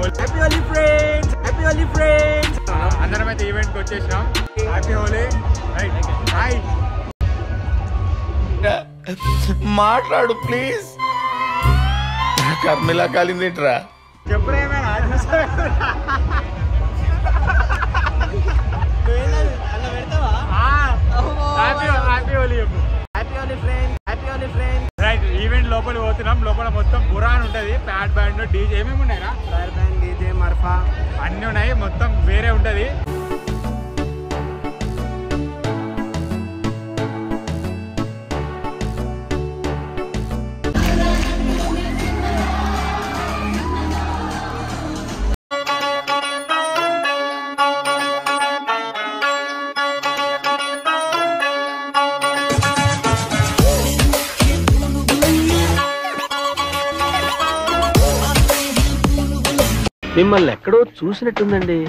Happy Holi friends, happy Holi friends. అందరం అయితే event కి వచ్చేసినాం. హ్యాపీ హోలీ. Right, hi. మాట్లాడు ప్లీజ్. కర్మిలా కాలిందేంట్రా? ఎప్పుడేమైనా ఈవెంట్ లోపల పోతున్నాం. లోపల మొత్తం బురాన్ ఉంటది, ప్యాడ్ బ్యాండ్, డీజే ఏమేమి ఉన్నాయిరా? ఫైర్ బ్యాండ్, డీజే, మర్ఫా అన్ని ఉన్నాయి. మొత్తం వేరే ఉంటది. మిమ్మల్ని ఎక్కడో చూసినట్టుందండి.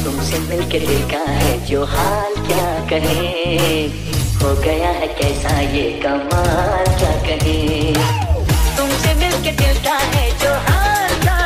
तुमसे मिलके देखा है जो हाल क्या कहे, हो गया है कैसा ये कमाल क्या कहे। तुमसे मिलके दिल का है जो हाल क्या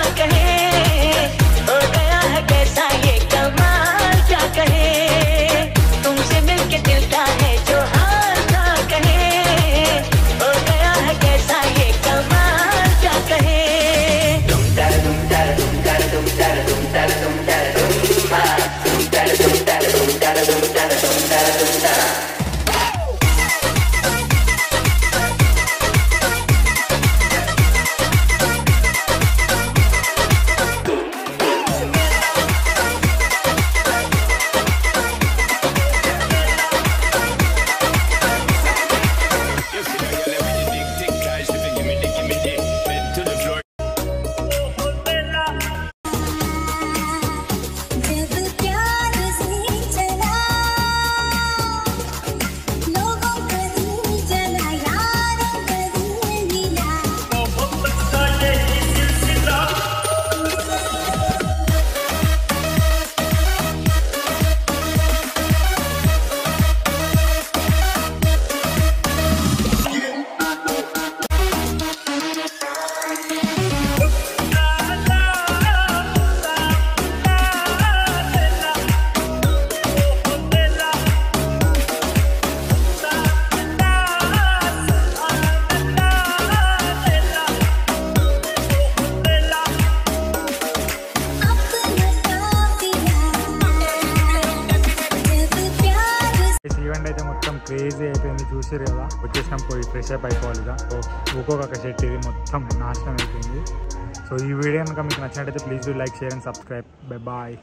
క్రేజీ అయిపోయింది. చూసారు కదా, వచ్చేసినాం, పోయి ఫ్రెష్ అప్ అయిపోవాలి ఇక. ఒక్కొక్క షర్ట్ ఇది మొత్తం నాశనం అయిపోయింది. సో ఈ వీడియో కనుక మీకు నచ్చినట్టయితే please do like, share and subscribe. Bye bye.